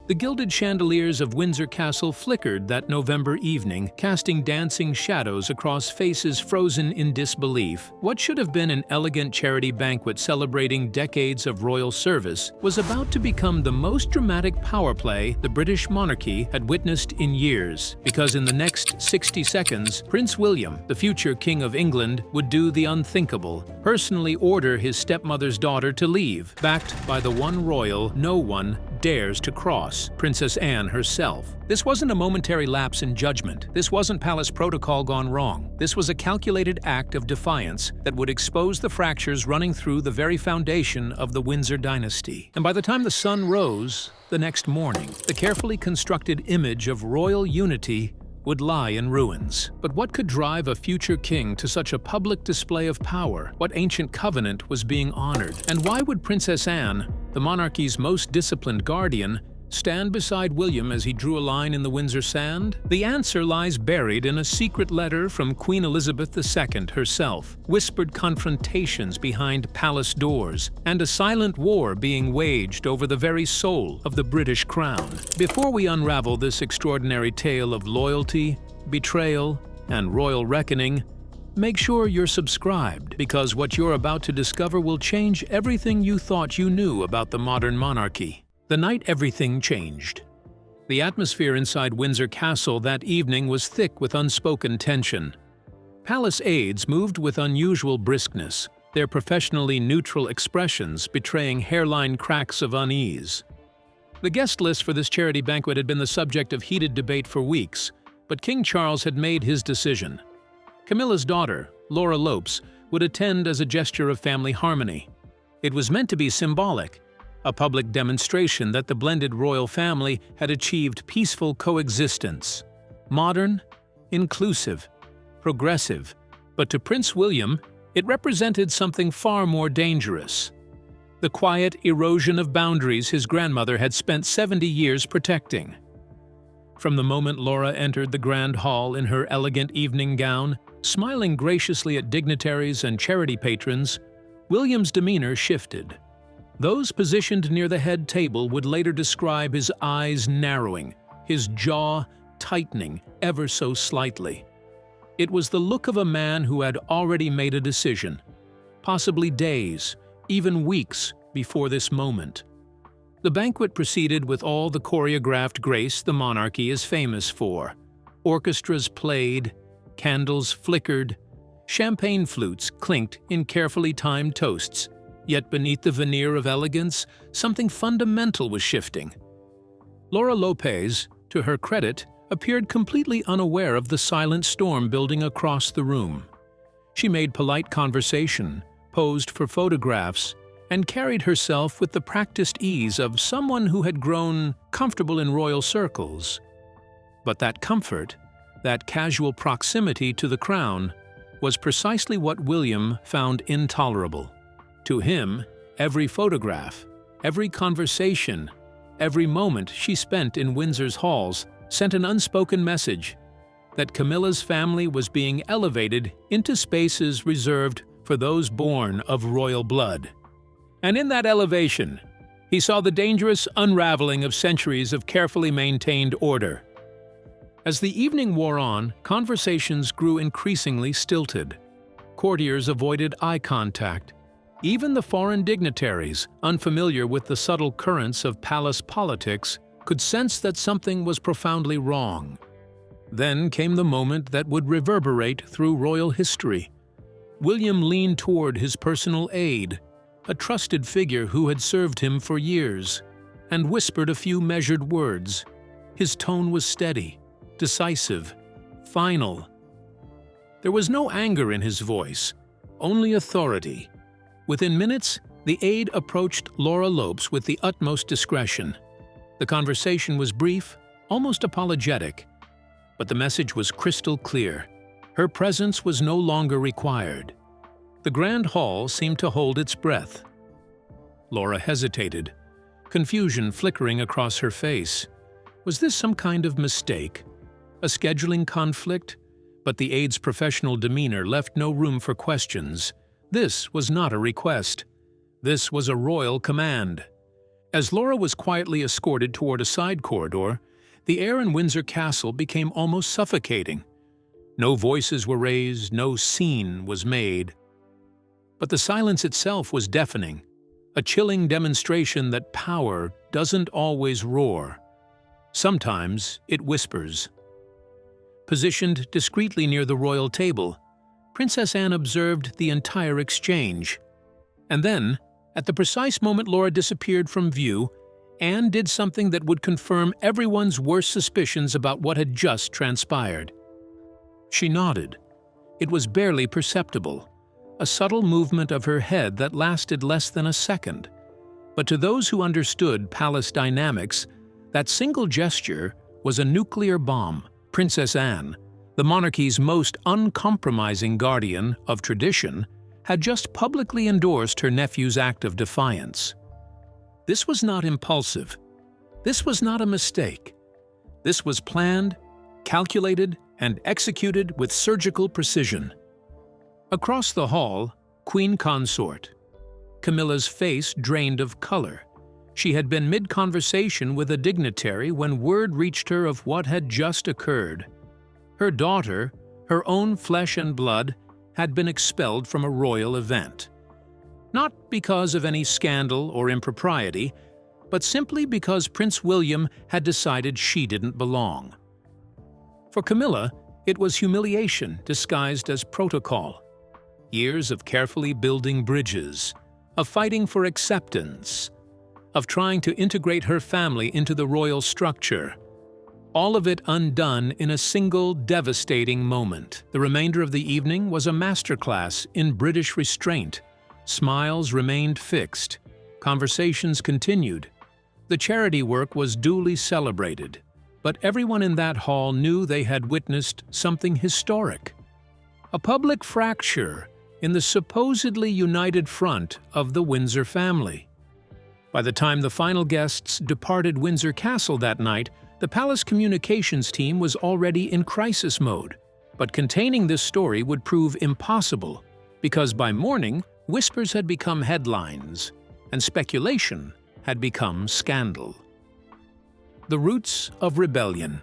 The gilded chandeliers of Windsor Castle flickered that November evening, casting dancing shadows across faces frozen in disbelief. What should have been an elegant charity banquet celebrating decades of royal service was about to become the most dramatic power play the British monarchy had witnessed in years, because in the next 60 seconds, Prince William, the future King of England, would do the unthinkable, personally order his stepmother's daughter to leave, backed by the one royal no one dares to cross, Princess Anne herself. This wasn't a momentary lapse in judgment. This wasn't palace protocol gone wrong. This was a calculated act of defiance that would expose the fractures running through the very foundation of the Windsor dynasty. And by the time the sun rose the next morning, the carefully constructed image of royal unity would lie in ruins. But what could drive a future king to such a public display of power? What ancient covenant was being honored? And why would Princess Anne, the monarchy's most disciplined guardian, stand beside William as he drew a line in the Windsor sand? The answer lies buried in a secret letter from Queen Elizabeth II herself, whispered confrontations behind palace doors, and a silent war being waged over the very soul of the British crown. Before we unravel this extraordinary tale of loyalty, betrayal, and royal reckoning, make sure you're subscribed, because what you're about to discover will change everything you thought you knew about the modern monarchy. The night everything changed. The atmosphere inside Windsor Castle that evening was thick with unspoken tension. Palace aides moved with unusual briskness, their professionally neutral expressions betraying hairline cracks of unease. The guest list for this charity banquet had been the subject of heated debate for weeks, but King Charles had made his decision. Camilla's daughter, Laura Lopes, would attend as a gesture of family harmony. It was meant to be symbolic, a public demonstration that the blended royal family had achieved peaceful coexistence. Modern, inclusive, progressive, but to Prince William, it represented something far more dangerous. The quiet erosion of boundaries his grandmother had spent 70 years protecting. From the moment Laura entered the grand hall in her elegant evening gown, smiling graciously at dignitaries and charity patrons, William's demeanor shifted. Those positioned near the head table would later describe his eyes narrowing, his jaw tightening ever so slightly. It was the look of a man who had already made a decision, possibly days, even weeks before this moment. The banquet proceeded with all the choreographed grace the monarchy is famous for. Orchestras played, candles flickered, champagne flutes clinked in carefully timed toasts. Yet beneath the veneer of elegance, something fundamental was shifting. Laura Lopes, to her credit, appeared completely unaware of the silent storm building across the room. She made polite conversation, posed for photographs, and carried herself with the practiced ease of someone who had grown comfortable in royal circles. But that comfort, that casual proximity to the crown, was precisely what William found intolerable. To him, every photograph, every conversation, every moment she spent in Windsor's halls sent an unspoken message that Camilla's family was being elevated into spaces reserved for those born of royal blood. And in that elevation, he saw the dangerous unraveling of centuries of carefully maintained order. As the evening wore on, conversations grew increasingly stilted. Courtiers avoided eye contact. Even the foreign dignitaries, unfamiliar with the subtle currents of palace politics, could sense that something was profoundly wrong. Then came the moment that would reverberate through royal history. William leaned toward his personal aide, a trusted figure who had served him for years, and whispered a few measured words. His tone was steady, decisive, final. There was no anger in his voice, only authority. Within minutes, the aide approached Laura Lopes with the utmost discretion. The conversation was brief, almost apologetic, but the message was crystal clear. Her presence was no longer required. The grand hall seemed to hold its breath. Laura hesitated, confusion flickering across her face. Was this some kind of mistake? A scheduling conflict? But the aide's professional demeanor left no room for questions. This was not a request. This was a royal command. As Laura was quietly escorted toward a side corridor, the air in Windsor Castle became almost suffocating. No voices were raised, no scene was made. But the silence itself was deafening, a chilling demonstration that power doesn't always roar. Sometimes it whispers. Positioned discreetly near the royal table, Princess Anne observed the entire exchange. And then, at the precise moment Laura disappeared from view, Anne did something that would confirm everyone's worst suspicions about what had just transpired. She nodded. It was barely perceptible, a subtle movement of her head that lasted less than a second. But to those who understood palace dynamics, that single gesture was a nuclear bomb. Princess Anne, the monarchy's most uncompromising guardian of tradition, had just publicly endorsed her nephew's act of defiance. This was not impulsive. This was not a mistake. This was planned, calculated, and executed with surgical precision. Across the hall, Queen Consort. Camilla's face drained of color. She had been mid-conversation with a dignitary when word reached her of what had just occurred. Her daughter, her own flesh and blood, had been expelled from a royal event. Not because of any scandal or impropriety, but simply because Prince William had decided she didn't belong. For Camilla, it was humiliation disguised as protocol. Years of carefully building bridges, of fighting for acceptance, of trying to integrate her family into the royal structure. All of it undone in a single devastating moment. The remainder of the evening was a masterclass in British restraint. Smiles remained fixed. Conversations continued. The charity work was duly celebrated. But everyone in that hall knew they had witnessed something historic. A public fracture in the supposedly united front of the Windsor family. By the time the final guests departed Windsor Castle that night, the palace communications team was already in crisis mode. But containing this story would prove impossible, because by morning, whispers had become headlines, and speculation had become scandal. The roots of rebellion.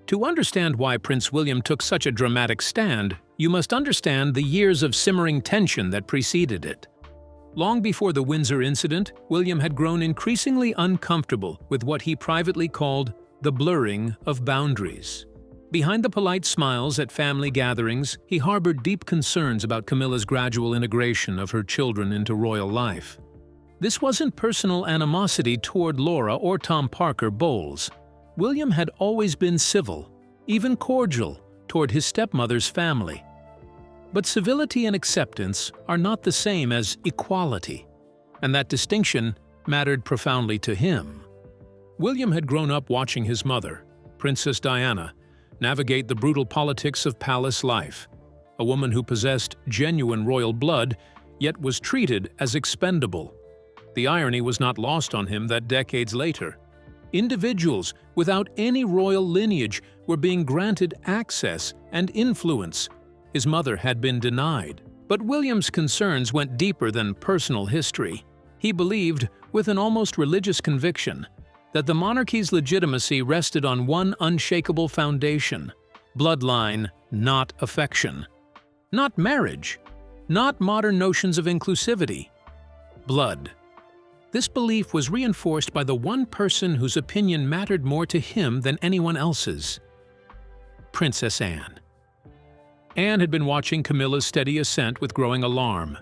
To understand why Prince William took such a dramatic stand, you must understand the years of simmering tension that preceded it. Long before the Windsor incident, William had grown increasingly uncomfortable with what he privately called the blurring of boundaries. Behind the polite smiles at family gatherings, he harbored deep concerns about Camilla's gradual integration of her children into royal life. This wasn't personal animosity toward Laura or Tom Parker Bowles. William had always been civil, even cordial, toward his stepmother's family. But civility and acceptance are not the same as equality, and that distinction mattered profoundly to him. William had grown up watching his mother, Princess Diana, navigate the brutal politics of palace life, a woman who possessed genuine royal blood, yet was treated as expendable. The irony was not lost on him that decades later, individuals without any royal lineage were being granted access and influence. His mother had been denied. But William's concerns went deeper than personal history. He believed, with an almost religious conviction, that the monarchy's legitimacy rested on one unshakable foundation: bloodline, not affection. Not marriage. Not modern notions of inclusivity. Blood. This belief was reinforced by the one person whose opinion mattered more to him than anyone else's: Princess Anne. Anne had been watching Camilla's steady ascent with growing alarm.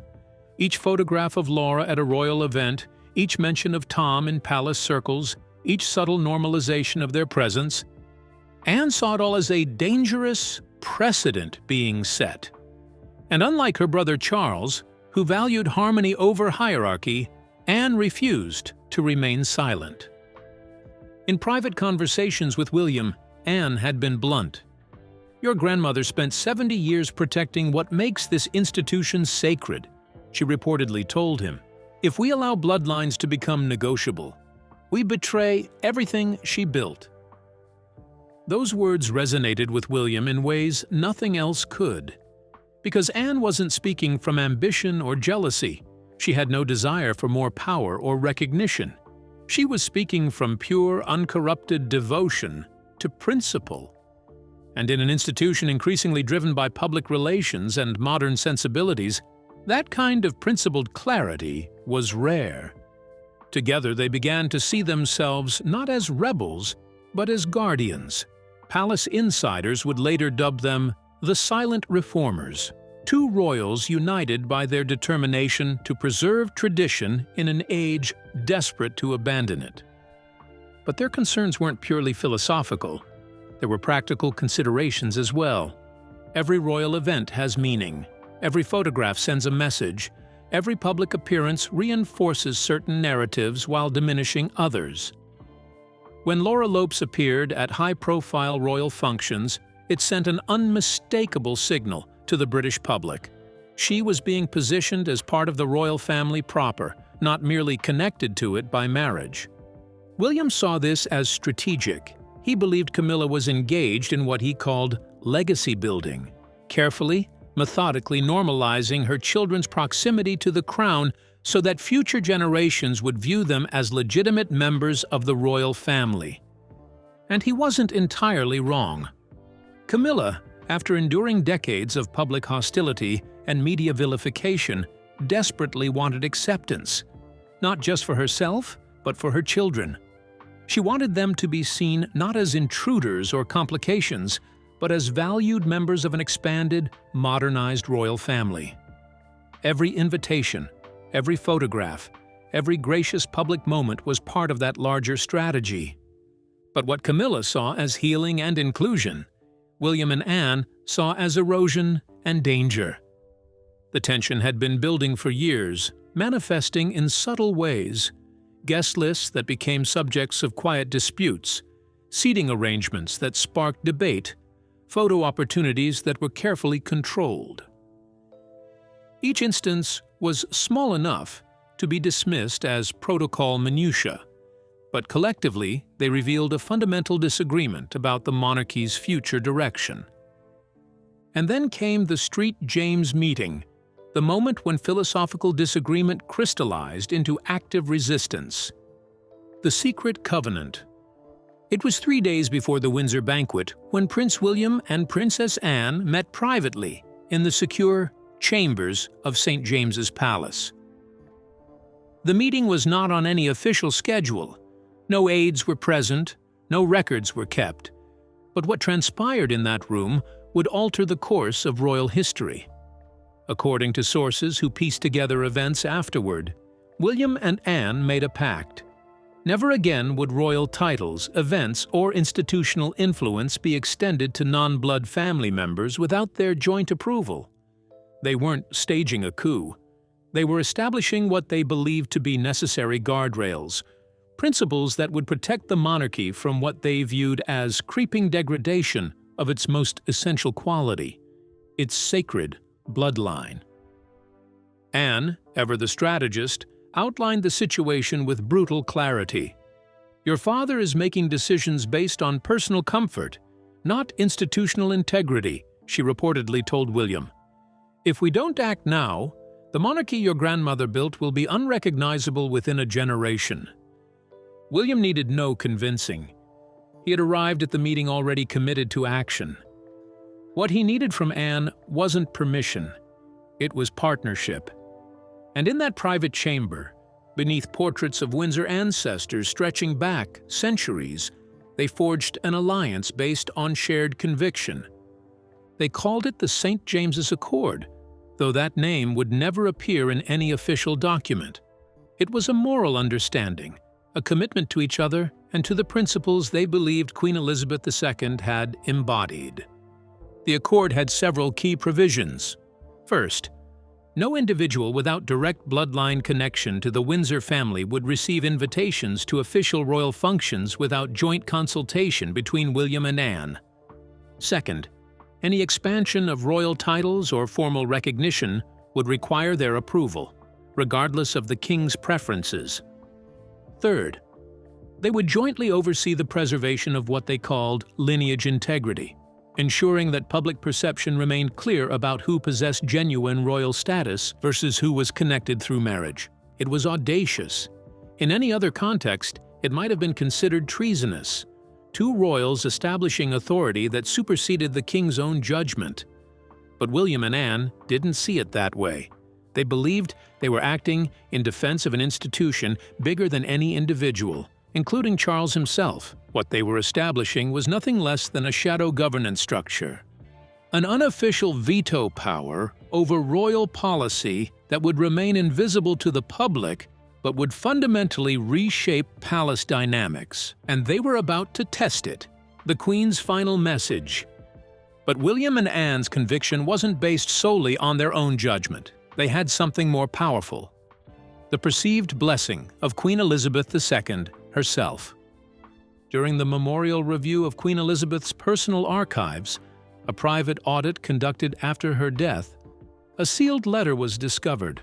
Each photograph of Laura at a royal event, each mention of Tom in palace circles, each subtle normalization of their presence, Anne saw it all as a dangerous precedent being set. And unlike her brother Charles, who valued harmony over hierarchy, Anne refused to remain silent. In private conversations with William, Anne had been blunt. "Your grandmother spent 70 years protecting what makes this institution sacred," she reportedly told him. "If we allow bloodlines to become negotiable, we betray everything she built." Those words resonated with William in ways nothing else could. Because Anne wasn't speaking from ambition or jealousy. She had no desire for more power or recognition. She was speaking from pure, uncorrupted devotion to principle. And in an institution increasingly driven by public relations and modern sensibilities, that kind of principled clarity was rare. Together they began to see themselves not as rebels, but as guardians. Palace insiders would later dub them the silent reformers, two royals united by their determination to preserve tradition in an age desperate to abandon it. But their concerns weren't purely philosophical. There were practical considerations as well. Every royal event has meaning. Every photograph sends a message. Every public appearance reinforces certain narratives while diminishing others. When Laura Lopes appeared at high-profile royal functions, it sent an unmistakable signal to the British public. She was being positioned as part of the royal family proper, not merely connected to it by marriage. William saw this as strategic. He believed Camilla was engaged in what he called legacy building, carefully, methodically normalizing her children's proximity to the crown so that future generations would view them as legitimate members of the royal family. And he wasn't entirely wrong. Camilla, after enduring decades of public hostility and media vilification, desperately wanted acceptance, not just for herself, but for her children. She wanted them to be seen not as intruders or complications, but as valued members of an expanded, modernized royal family. Every invitation, every photograph, every gracious public moment was part of that larger strategy. But what Camilla saw as healing and inclusion, William and Anne saw as erosion and danger. The tension had been building for years, manifesting in subtle ways. Guest lists that became subjects of quiet disputes, seating arrangements that sparked debate, photo opportunities that were carefully controlled. Each instance was small enough to be dismissed as protocol minutiae, but collectively they revealed a fundamental disagreement about the monarchy's future direction. And then came the St. James meeting, the moment when philosophical disagreement crystallized into active resistance. The Secret Covenant. It was 3 days before the Windsor banquet when Prince William and Princess Anne met privately in the secure chambers of St. James's Palace. The meeting was not on any official schedule. No aides were present, no records were kept. But what transpired in that room would alter the course of royal history. According to sources who pieced together events afterward, William and Anne made a pact. Never again would royal titles, events, or institutional influence be extended to non-blood family members without their joint approval. They weren't staging a coup. They were establishing what they believed to be necessary guardrails, principles that would protect the monarchy from what they viewed as creeping degradation of its most essential quality, its sacred bloodline. Anne, ever the strategist, outlined the situation with brutal clarity. "Your father is making decisions based on personal comfort, not institutional integrity," she reportedly told William. "If we don't act now, the monarchy your grandmother built will be unrecognizable within a generation." William needed no convincing. He had arrived at the meeting already committed to action. What he needed from Anne wasn't permission, it was partnership. And in that private chamber, beneath portraits of Windsor ancestors stretching back centuries, they forged an alliance based on shared conviction. They called it the St. James's Accord, though that name would never appear in any official document. It was a moral understanding, a commitment to each other and to the principles they believed Queen Elizabeth II had embodied. The accord had several key provisions. First, no individual without direct bloodline connection to the Windsor family would receive invitations to official royal functions without joint consultation between William and Anne. Second, any expansion of royal titles or formal recognition would require their approval, regardless of the king's preferences. Third, they would jointly oversee the preservation of what they called lineage integrity, ensuring that public perception remained clear about who possessed genuine royal status versus who was connected through marriage. It was audacious. In any other context, it might have been considered treasonous, two royals establishing authority that superseded the king's own judgment. But William and Anne didn't see it that way. They believed they were acting in defense of an institution bigger than any individual, including Charles himself. What they were establishing was nothing less than a shadow governance structure, an unofficial veto power over royal policy that would remain invisible to the public but would fundamentally reshape palace dynamics. And they were about to test it, the Queen's final message. But William and Anne's conviction wasn't based solely on their own judgment. They had something more powerful: the perceived blessing of Queen Elizabeth II herself. During the memorial review of Queen Elizabeth's personal archives, a private audit conducted after her death, a sealed letter was discovered.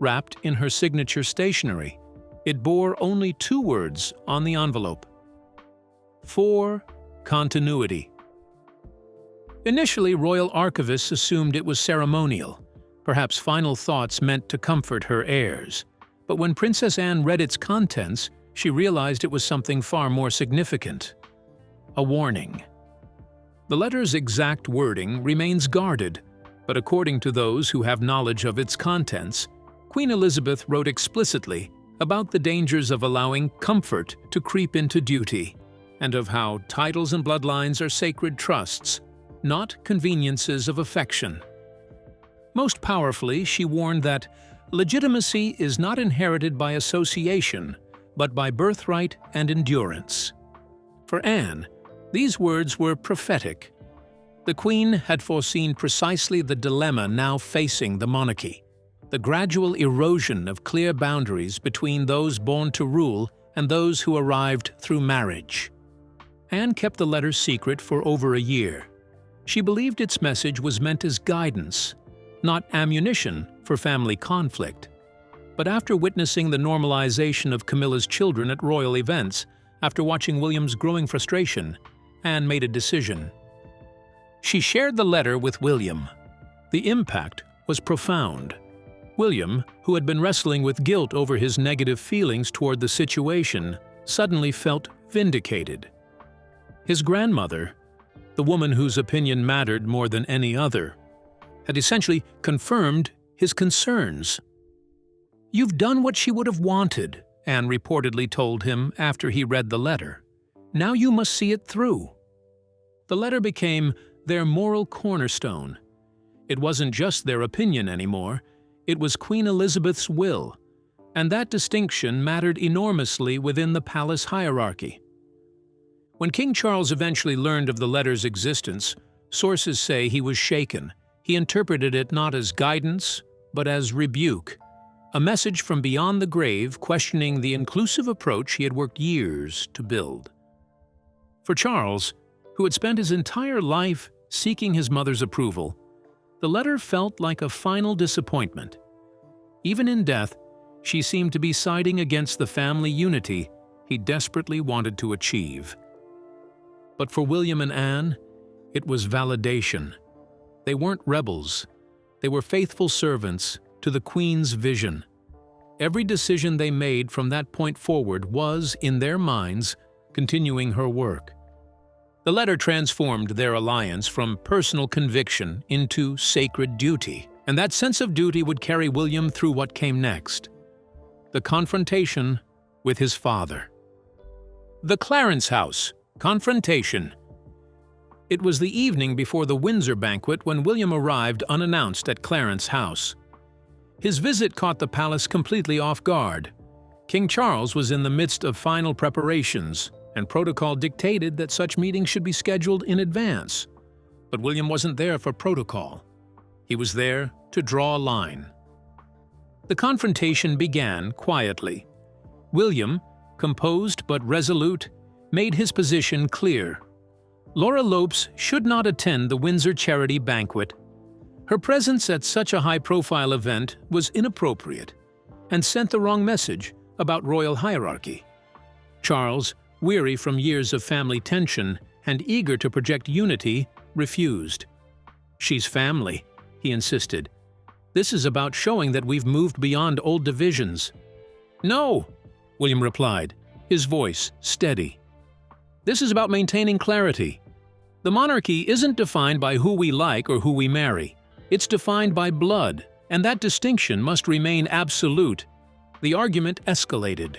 Wrapped in her signature stationery, it bore only two words on the envelope: "For continuity." Initially, royal archivists assumed it was ceremonial, perhaps final thoughts meant to comfort her heirs. But when Princess Anne read its contents, she realized it was something far more significant: a warning. The letter's exact wording remains guarded, but according to those who have knowledge of its contents, Queen Elizabeth wrote explicitly about the dangers of allowing comfort to creep into duty, and of how titles and bloodlines are sacred trusts, not conveniences of affection. Most powerfully, she warned that legitimacy is not inherited by association, but by birthright and endurance. For Anne, these words were prophetic. The Queen had foreseen precisely the dilemma now facing the monarchy: the gradual erosion of clear boundaries between those born to rule and those who arrived through marriage. Anne kept the letter secret for over a year. She believed its message was meant as guidance, not ammunition for family conflict. But after witnessing the normalization of Camilla's children at royal events, after watching William's growing frustration, Anne made a decision. She shared the letter with William. The impact was profound. William, who had been wrestling with guilt over his negative feelings toward the situation, suddenly felt vindicated. His grandmother, the woman whose opinion mattered more than any other, had essentially confirmed his concerns. "You've done what she would have wanted," Anne reportedly told him after he read the letter. "Now you must see it through." The letter became their moral cornerstone. It wasn't just their opinion anymore, it was Queen Elizabeth's will, and that distinction mattered enormously within the palace hierarchy. When King Charles eventually learned of the letter's existence, sources say he was shaken. He interpreted it not as guidance, but as rebuke, a message from beyond the grave questioning the inclusive approach he had worked years to build. For Charles, who had spent his entire life seeking his mother's approval, the letter felt like a final disappointment. Even in death, she seemed to be siding against the family unity he desperately wanted to achieve. But for William and Anne, it was validation. They weren't rebels. They were faithful servants to the Queen's vision. Every decision they made from that point forward was, in their minds, continuing her work. The letter transformed their alliance from personal conviction into sacred duty, and that sense of duty would carry William through what came next: the confrontation with his father. The Clarence House. Confrontation. It was the evening before the Windsor banquet when William arrived unannounced at Clarence House. His visit caught the palace completely off guard. King Charles was in the midst of final preparations, and protocol dictated that such meetings should be scheduled in advance. But William wasn't there for protocol. He was there to draw a line. The confrontation began quietly. William, composed but resolute, made his position clear. Laura Lopes should not attend the Windsor charity banquet. Her presence at such a high-profile event was inappropriate and sent the wrong message about royal hierarchy. Charles, weary from years of family tension and eager to project unity, refused. "She's family," he insisted. "This is about showing that we've moved beyond old divisions." "No," William replied, his voice steady. "This is about maintaining clarity. The monarchy isn't defined by who we like or who we marry. It's defined by blood, and that distinction must remain absolute." The argument escalated.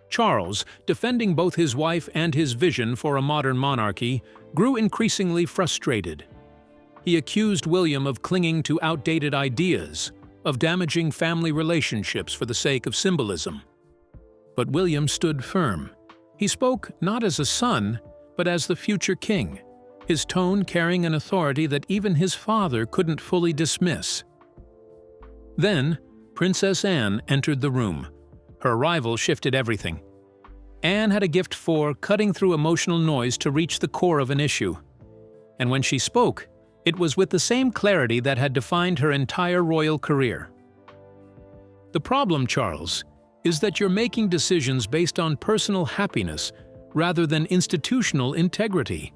Charles, defending both his wife and his vision for a modern monarchy, grew increasingly frustrated. He accused William of clinging to outdated ideas, of damaging family relationships for the sake of symbolism. But William stood firm. He spoke not as a son, but as the future king, his tone carrying an authority that even his father couldn't fully dismiss. Then, Princess Anne entered the room. Her arrival shifted everything. Anne had a gift for cutting through emotional noise to reach the core of an issue. And when she spoke, it was with the same clarity that had defined her entire royal career. "The problem, Charles, is that you're making decisions based on personal happiness rather than institutional integrity.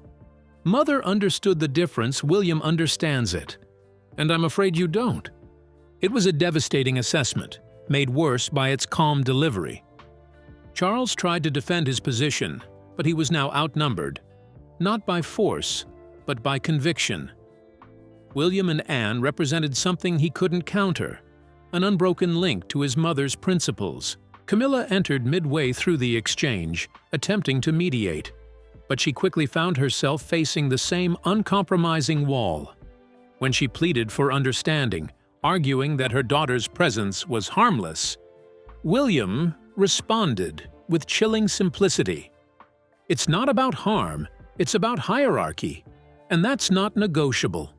Mother understood the difference, William understands it. And I'm afraid you don't." It was a devastating assessment, made worse by its calm delivery. Charles tried to defend his position, but he was now outnumbered, not by force, but by conviction. William and Anne represented something he couldn't counter, an unbroken link to his mother's principles. Camilla entered midway through the exchange, attempting to mediate, but she quickly found herself facing the same uncompromising wall. When she pleaded for understanding, arguing that her daughter's presence was harmless, William responded with chilling simplicity. "It's not about harm, it's about hierarchy, and that's not negotiable."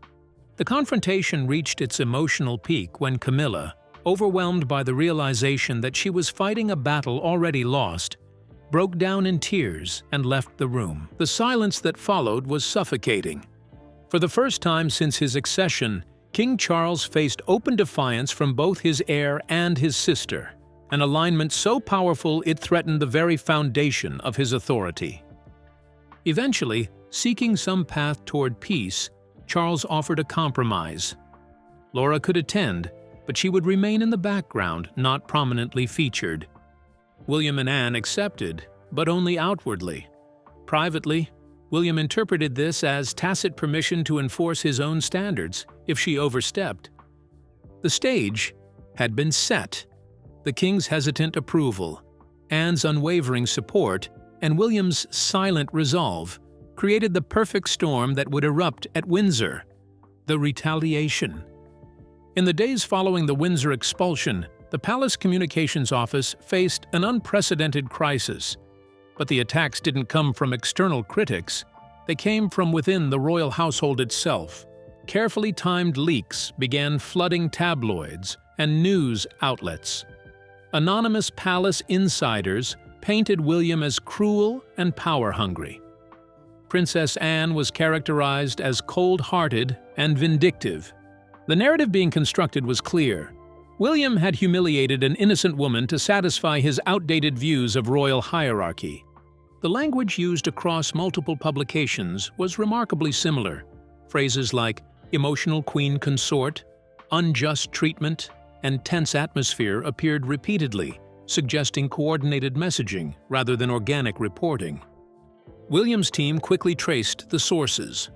The confrontation reached its emotional peak when Camilla, overwhelmed by the realization that she was fighting a battle already lost, broke down in tears and left the room. The silence that followed was suffocating. For the first time since his accession, King Charles faced open defiance from both his heir and his sister, an alignment so powerful it threatened the very foundation of his authority. Eventually, seeking some path toward peace, Charles offered a compromise. Laura could attend, but she would remain in the background, not prominently featured. William and Anne accepted, but only outwardly. Privately, William interpreted this as tacit permission to enforce his own standards if she overstepped. The stage had been set. The king's hesitant approval, Anne's unwavering support, and William's silent resolve created the perfect storm that would erupt at Windsor: the retaliation. In the days following the Windsor expulsion, the Palace Communications Office faced an unprecedented crisis. But the attacks didn't come from external critics. They came from within the royal household itself. Carefully timed leaks began flooding tabloids and news outlets. Anonymous palace insiders painted William as cruel and power-hungry. Princess Anne was characterized as cold-hearted and vindictive. The narrative being constructed was clear. William had humiliated an innocent woman to satisfy his outdated views of royal hierarchy. The language used across multiple publications was remarkably similar. Phrases like emotional queen consort, unjust treatment, and tense atmosphere appeared repeatedly, suggesting coordinated messaging rather than organic reporting. William's team quickly traced the sources.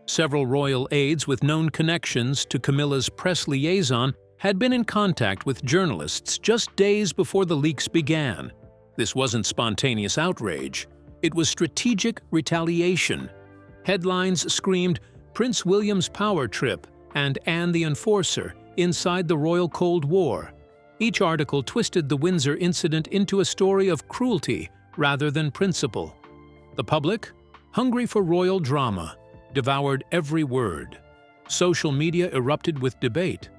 Several royal aides with known connections to Camilla's press liaison had been in contact with journalists just days before the leaks began. This wasn't spontaneous outrage. It was strategic retaliation. Headlines screamed, "Prince William's power trip" and "Anne the Enforcer" inside the Royal Cold War. Each article twisted the Windsor incident into a story of cruelty rather than principle. The public, hungry for royal drama, devoured every word. Social media erupted with debate.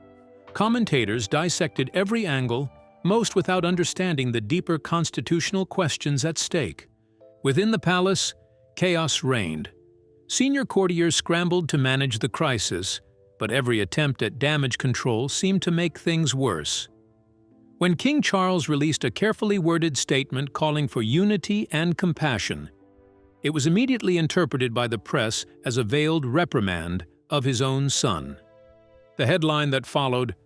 Commentators dissected every angle, most without understanding the deeper constitutional questions at stake. Within the palace, chaos reigned. Senior courtiers scrambled to manage the crisis, but every attempt at damage control seemed to make things worse. When King Charles released a carefully worded statement calling for unity and compassion, it was immediately interpreted by the press as a veiled reprimand of his own son. The headline that followed,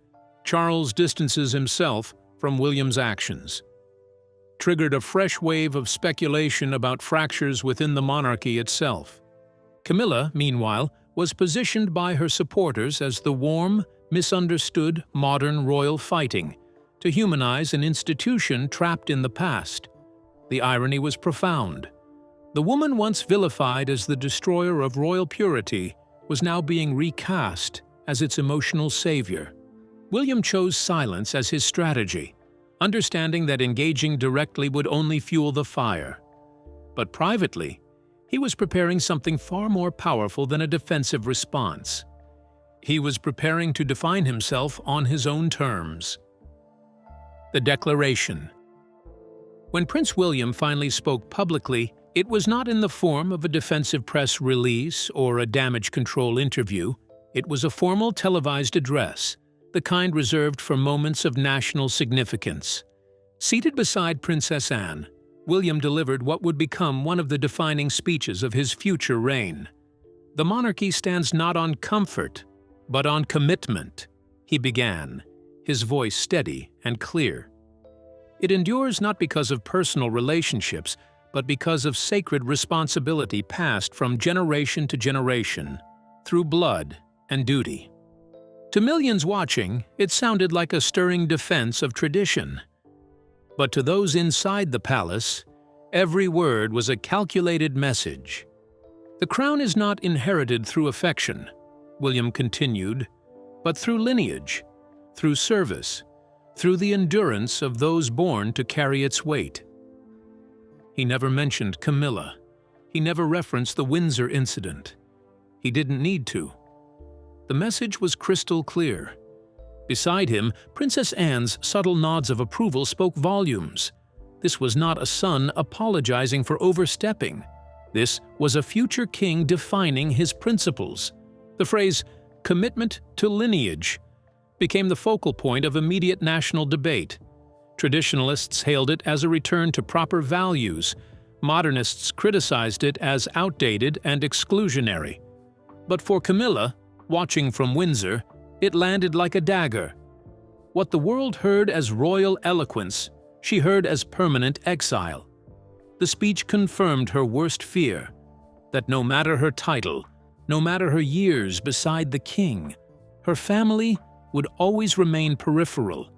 "Charles distances himself from William's actions." triggered a fresh wave of speculation about fractures within the monarchy itself. Camilla, meanwhile, was positioned by her supporters as the warm, misunderstood modern royal fighting to humanize an institution trapped in the past. The irony was profound. The woman once vilified as the destroyer of royal purity was now being recast as its emotional savior. William chose silence as his strategy, understanding that engaging directly would only fuel the fire. But privately, he was preparing something far more powerful than a defensive response. He was preparing to define himself on his own terms. The Declaration. When Prince William finally spoke publicly, it was not in the form of a defensive press release or a damage control interview. It was a formal televised address, the kind reserved for moments of national significance. Seated beside Princess Anne, William delivered what would become one of the defining speeches of his future reign. "The monarchy stands not on comfort, but on commitment," he began, his voice steady and clear. "It endures not because of personal relationships, but because of sacred responsibility passed from generation to generation, through blood and duty." To millions watching, it sounded like a stirring defense of tradition. But to those inside the palace, every word was a calculated message. "The crown is not inherited through affection," William continued, "but through lineage, through service, through the endurance of those born to carry its weight." He never mentioned Camilla. He never referenced the Windsor incident. He didn't need to. The message was crystal clear. Beside him, Princess Anne's subtle nods of approval spoke volumes. This was not a son apologizing for overstepping. This was a future king defining his principles. The phrase, "commitment to lineage," became the focal point of immediate national debate. Traditionalists hailed it as a return to proper values. Modernists criticized it as outdated and exclusionary. But for Camilla, watching from Windsor, it landed like a dagger. What the world heard as royal eloquence, she heard as permanent exile. The speech confirmed her worst fear, that no matter her title, no matter her years beside the king, her family would always remain peripheral,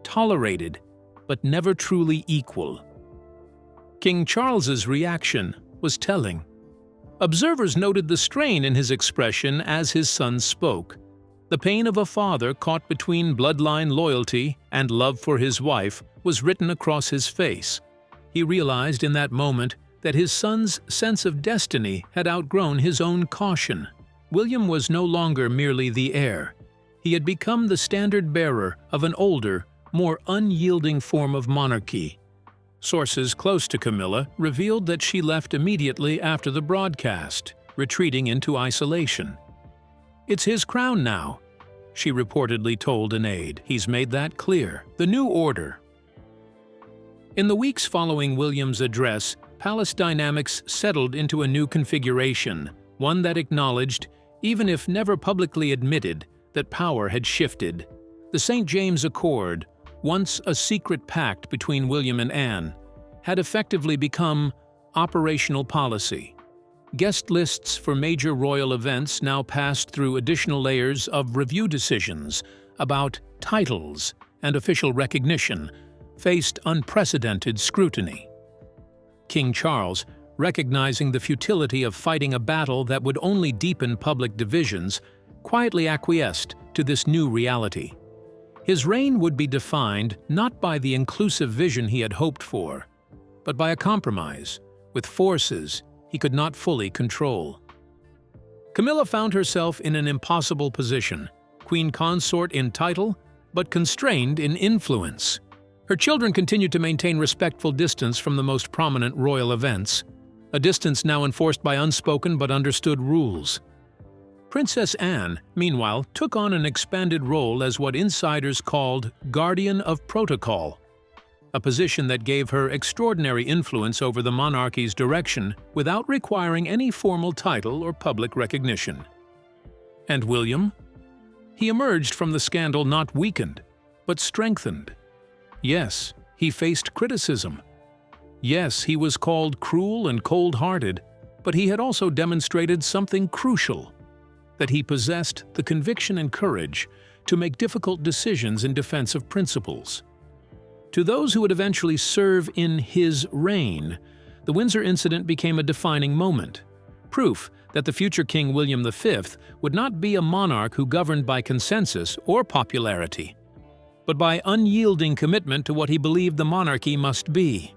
tolerated, but never truly equal. King Charles's reaction was telling. Observers noted the strain in his expression as his son spoke. The pain of a father caught between bloodline loyalty and love for his wife was written across his face. He realized in that moment that his son's sense of destiny had outgrown his own caution. William was no longer merely the heir. He had become the standard-bearer of an older, more unyielding form of monarchy. Sources close to Camilla revealed that she left immediately after the broadcast, retreating into isolation. "It's his crown now," she reportedly told an aide. "He's made that clear. The new order." In the weeks following William's address, palace dynamics settled into a new configuration, one that acknowledged, even if never publicly admitted, that power had shifted. The St. James Accord, once a secret pact between William and Anne, had effectively become operational policy. Guest lists for major royal events now passed through additional layers of review decisions about titles and official recognition, faced unprecedented scrutiny. King Charles, recognizing the futility of fighting a battle that would only deepen public divisions, quietly acquiesced to this new reality. His reign would be defined not by the inclusive vision he had hoped for, but by a compromise with forces he could not fully control. Camilla found herself in an impossible position, queen consort in title, but constrained in influence. Her children continued to maintain respectful distance from the most prominent royal events, a distance now enforced by unspoken but understood rules. Princess Anne, meanwhile, took on an expanded role as what insiders called guardian of protocol, a position that gave her extraordinary influence over the monarchy's direction without requiring any formal title or public recognition. And William? He emerged from the scandal not weakened, but strengthened. Yes, he faced criticism, Yes, he was called cruel and cold-hearted, but he had also demonstrated something crucial: that he possessed the conviction and courage to make difficult decisions in defense of principles. To those who would eventually serve in his reign, the Windsor incident became a defining moment, proof that the future King William V would not be a monarch who governed by consensus or popularity, but by unyielding commitment to what he believed the monarchy must be.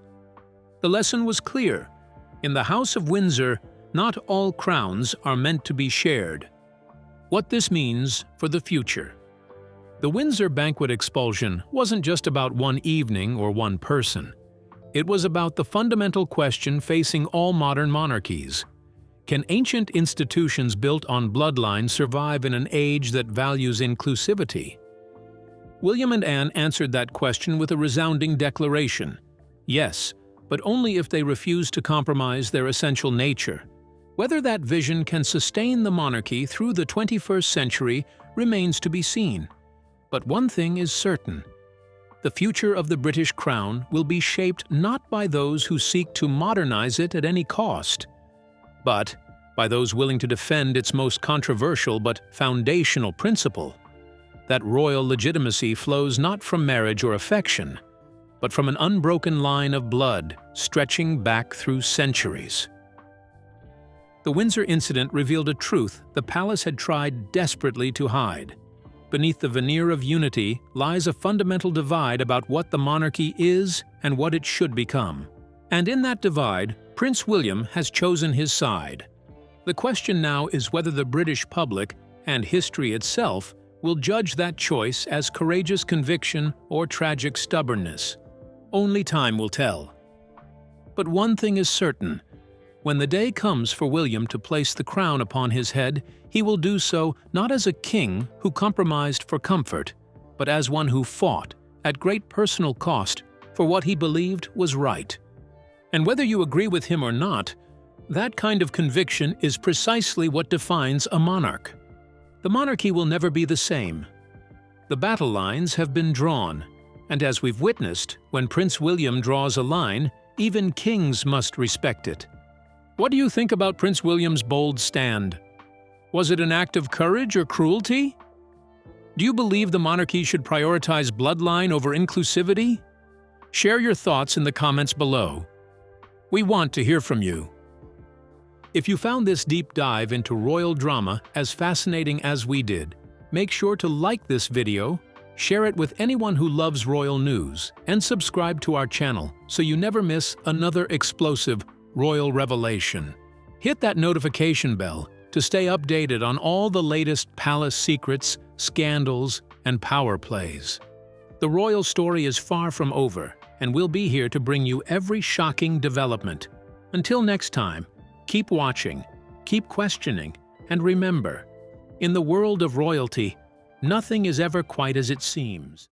The lesson was clear: in the House of Windsor, not all crowns are meant to be shared. What this means for the future. The Windsor banquet expulsion wasn't just about one evening or one person. It was about the fundamental question facing all modern monarchies. Can ancient institutions built on bloodline survive in an age that values inclusivity? William and Anne answered that question with a resounding declaration: yes, but only if they refuse to compromise their essential nature. Whether that vision can sustain the monarchy through the 21st century remains to be seen. But one thing is certain: the future of the British crown will be shaped not by those who seek to modernize it at any cost, but by those willing to defend its most controversial but foundational principle: that royal legitimacy flows not from marriage or affection, but from an unbroken line of blood stretching back through centuries. The Windsor incident revealed a truth the palace had tried desperately to hide. Beneath the veneer of unity lies a fundamental divide about what the monarchy is and what it should become. And in that divide, Prince William has chosen his side. The question now is whether the British public, and history itself, will judge that choice as courageous conviction or tragic stubbornness. Only time will tell. But one thing is certain: when the day comes for William to place the crown upon his head, he will do so not as a king who compromised for comfort, but as one who fought, at great personal cost, for what he believed was right. And whether you agree with him or not, that kind of conviction is precisely what defines a monarch. The monarchy will never be the same. The battle lines have been drawn, and as we've witnessed, when Prince William draws a line, even kings must respect it. What do you think about Prince William's bold stand? Was it an act of courage or cruelty? Do you believe the monarchy should prioritize bloodline over inclusivity? Share your thoughts in the comments below. We want to hear from you. If you found this deep dive into royal drama as fascinating as we did, make sure to like this video, share it with anyone who loves royal news, and subscribe to our channel so you never miss another explosive royal revelation. Hit that notification bell to stay updated on all the latest palace secrets, scandals, and power plays. The royal story is far from over, and we'll be here to bring you every shocking development. Until next time, keep watching, keep questioning, and remember, in the world of royalty, nothing is ever quite as it seems.